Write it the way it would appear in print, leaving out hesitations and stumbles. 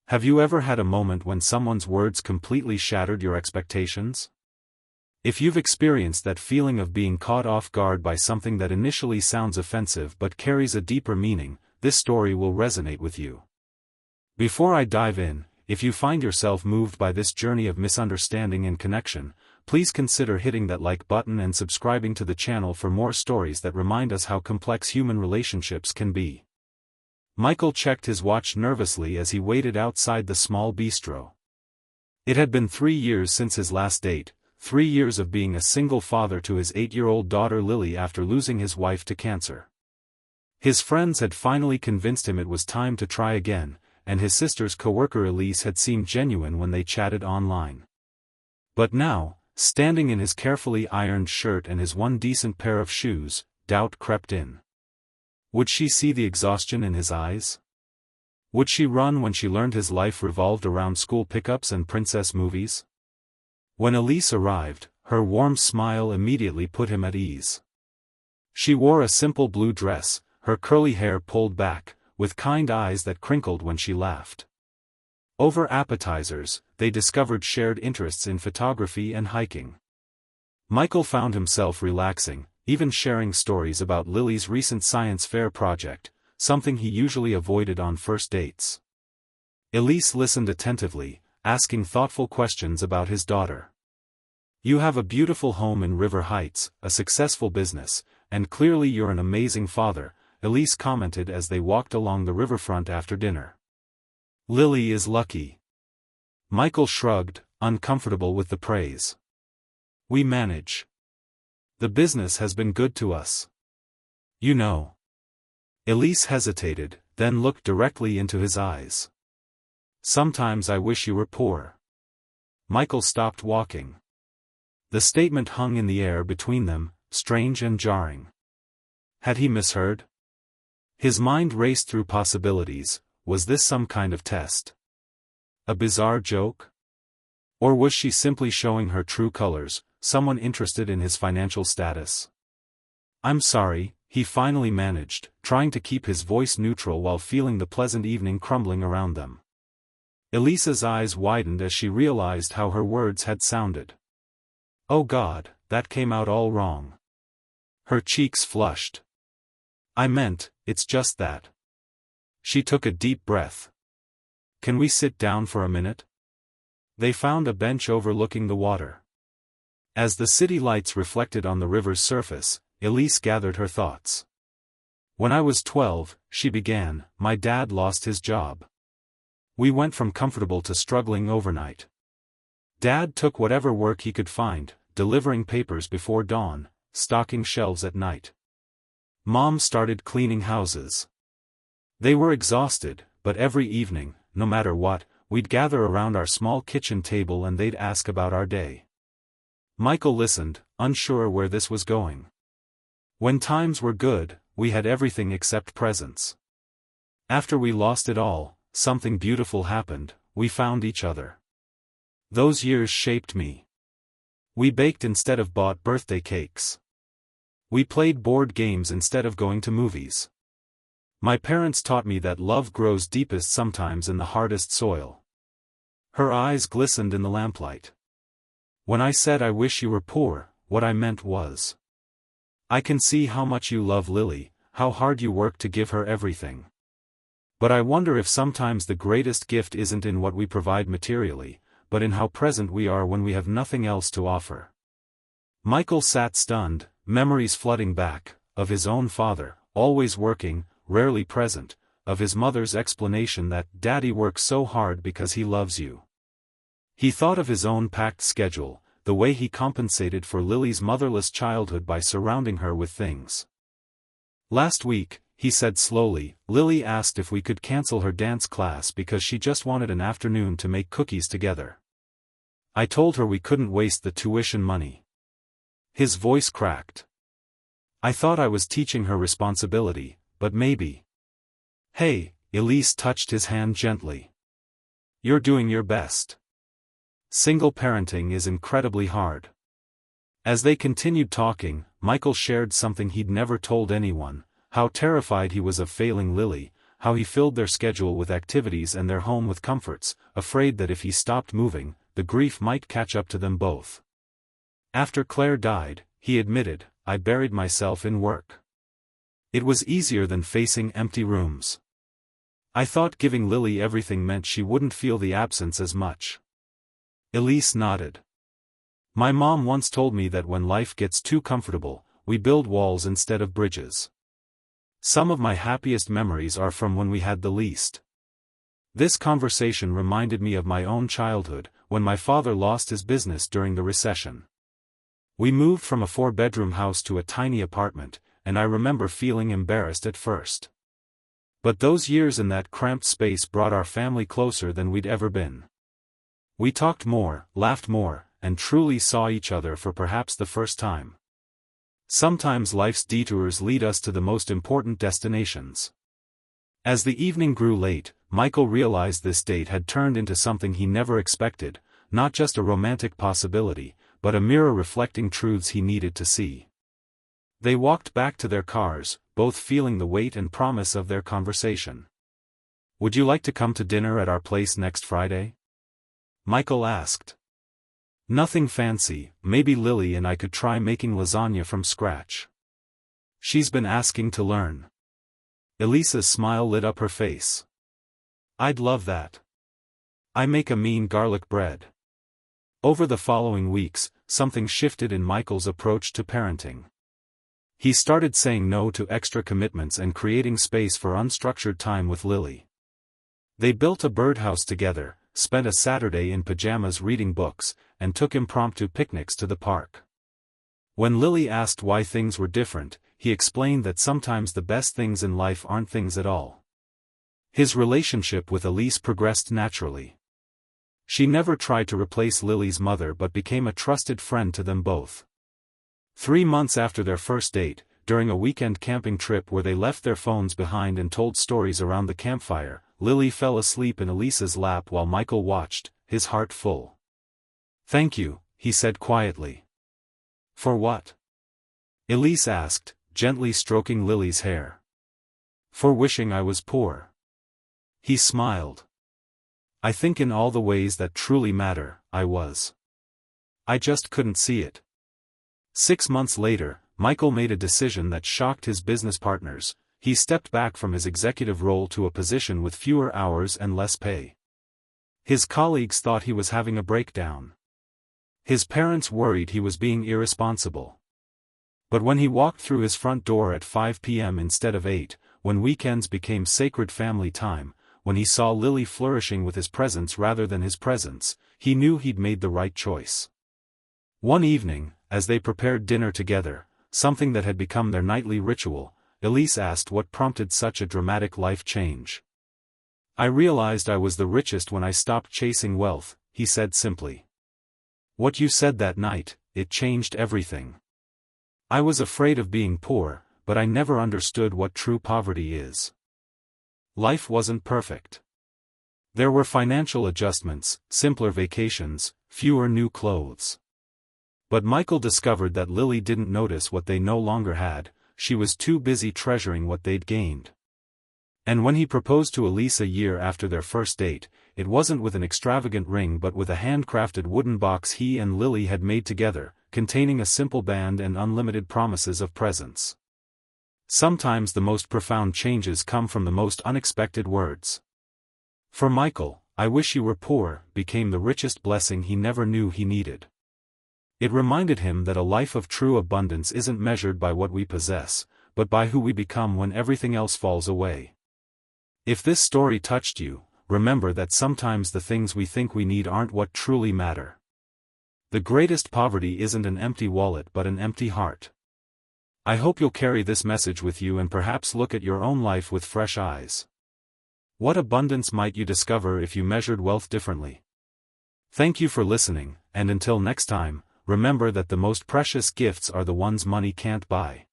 Have you ever had a moment when someone's words completely shattered your expectations? If you've experienced that feeling of being caught off guard by something that initially sounds offensive but carries a deeper meaning, this story will resonate with you. Before I dive in, if you find yourself moved by this journey of misunderstanding and connection, please consider hitting that like button and subscribing to the channel for more stories that remind us how complex human relationships can be. Michael checked his watch nervously as he waited outside the small bistro. It had been 3 years since his last date, 3 years of being a single father to his 8-year-old daughter Lily after losing his wife to cancer. His friends had finally convinced him it was time to try again, and his sister's coworker Elise had seemed genuine when they chatted online. But now, standing in his carefully ironed shirt and his one decent pair of shoes, doubt crept in. Would she see the exhaustion in his eyes? Would she run when she learned his life revolved around school pickups and princess movies? When Elise arrived, her warm smile immediately put him at ease. She wore a simple blue dress, her curly hair pulled back, with kind eyes that crinkled when she laughed. Over appetizers, they discovered shared interests in photography and hiking. Michael found himself relaxing, even sharing stories about Lily's recent science fair project, something he usually avoided on first dates. Elise listened attentively, asking thoughtful questions about his daughter. "You have a beautiful home in River Heights, a successful business, and clearly you're an amazing father," Elise commented as they walked along the riverfront after dinner. "Lily is lucky." Michael shrugged, uncomfortable with the praise. "We manage. The business has been good to us. You know." Elise hesitated, then looked directly into his eyes. "Sometimes I wish you were poor." Michael stopped walking. The statement hung in the air between them, strange and jarring. Had he misheard? His mind raced through possibilities. Was this some kind of test? A bizarre joke? Or was she simply showing her true colors, someone interested in his financial status? "I'm sorry," he finally managed, trying to keep his voice neutral while feeling the pleasant evening crumbling around them. Elisa's eyes widened as she realized how her words had sounded. "Oh God, that came out all wrong." Her cheeks flushed. "I meant, it's just that." She took a deep breath. "Can we sit down for a minute?" They found a bench overlooking the water. As the city lights reflected on the river's surface, Elise gathered her thoughts. "When I was 12, she began, my dad lost his job. We went from comfortable to struggling overnight. Dad took whatever work he could find, delivering papers before dawn, stocking shelves at night. Mom started cleaning houses. They were exhausted, but every evening, no matter what, we'd gather around our small kitchen table and they'd ask about our day." Michael listened, unsure where this was going. "When times were good, we had everything except presents. After we lost it all, something beautiful happened, we found each other. Those years shaped me. We baked instead of bought birthday cakes. We played board games instead of going to movies. My parents taught me that love grows deepest sometimes in the hardest soil." Her eyes glistened in the lamplight. "When I said I wish you were poor, what I meant was, I can see how much you love Lily, how hard you work to give her everything. But I wonder if sometimes the greatest gift isn't in what we provide materially, but in how present we are when we have nothing else to offer." Michael sat stunned, memories flooding back, of his own father, always working, rarely present, of his mother's explanation that "Daddy works so hard because he loves you." He thought of his own packed schedule, the way he compensated for Lily's motherless childhood by surrounding her with things. "Last week," he said slowly, "Lily asked if we could cancel her dance class because she just wanted an afternoon to make cookies together. I told her we couldn't waste the tuition money." His voice cracked. "I thought I was teaching her responsibility, but maybe." "Hey," Elise touched his hand gently. "You're doing your best. Single parenting is incredibly hard." As they continued talking, Michael shared something he'd never told anyone, how terrified he was of failing Lily, how he filled their schedule with activities and their home with comforts, afraid that if he stopped moving, the grief might catch up to them both. After Claire died, he admitted, "I buried myself in work. It was easier than facing empty rooms. I thought giving Lily everything meant she wouldn't feel the absence as much." Elise nodded. "My mom once told me that when life gets too comfortable, we build walls instead of bridges. Some of my happiest memories are from when we had the least." This conversation reminded me of my own childhood, when my father lost his business during the recession. We moved from a 4-bedroom house to a tiny apartment, and I remember feeling embarrassed at first. But those years in that cramped space brought our family closer than we'd ever been. We talked more, laughed more, and truly saw each other for perhaps the first time. Sometimes life's detours lead us to the most important destinations. As the evening grew late, Michael realized this date had turned into something he never expected, not just a romantic possibility, but a mirror reflecting truths he needed to see. They walked back to their cars, both feeling the weight and promise of their conversation. "Would you like to come to dinner at our place next Friday?" Michael asked. "Nothing fancy, maybe Lily and I could try making lasagna from scratch. She's been asking to learn." Elisa's smile lit up her face. "I'd love that. I make a mean garlic bread." Over the following weeks, something shifted in Michael's approach to parenting. He started saying no to extra commitments and creating space for unstructured time with Lily. They built a birdhouse together, spent a Saturday in pajamas reading books, and took impromptu picnics to the park. When Lily asked why things were different, he explained that sometimes the best things in life aren't things at all. His relationship with Elise progressed naturally. She never tried to replace Lily's mother but became a trusted friend to them both. 3 months after their first date, during a weekend camping trip where they left their phones behind and told stories around the campfire, Lily fell asleep in Elisa's lap while Michael watched, his heart full. "Thank you," he said quietly. "For what?" Elise asked, gently stroking Lily's hair. "For wishing I was poor." He smiled. "I think in all the ways that truly matter, I was. I just couldn't see it." 6 months later, Michael made a decision that shocked his business partners. He stepped back from his executive role to a position with fewer hours and less pay. His colleagues thought he was having a breakdown. His parents worried he was being irresponsible. But when he walked through his front door at 5 p.m. instead of 8, when weekends became sacred family time, when he saw Lily flourishing with his presence rather than his presence, he knew he'd made the right choice. One evening, as they prepared dinner together, something that had become their nightly ritual, Elise asked what prompted such a dramatic life change. "I realized I was the richest when I stopped chasing wealth," he said simply. "What you said that night, it changed everything. I was afraid of being poor, but I never understood what true poverty is." Life wasn't perfect. There were financial adjustments, simpler vacations, fewer new clothes. But Michael discovered that Lily didn't notice what they no longer had, she was too busy treasuring what they'd gained. And when he proposed to Elise a year after their first date, it wasn't with an extravagant ring but with a handcrafted wooden box he and Lily had made together, containing a simple band and unlimited promises of presents. Sometimes the most profound changes come from the most unexpected words. For Michael, "I wish you were poor," became the richest blessing he never knew he needed. It reminded him that a life of true abundance isn't measured by what we possess, but by who we become when everything else falls away. If this story touched you, remember that sometimes the things we think we need aren't what truly matter. The greatest poverty isn't an empty wallet but an empty heart. I hope you'll carry this message with you and perhaps look at your own life with fresh eyes. What abundance might you discover if you measured wealth differently? Thank you for listening, and until next time, remember that the most precious gifts are the ones money can't buy.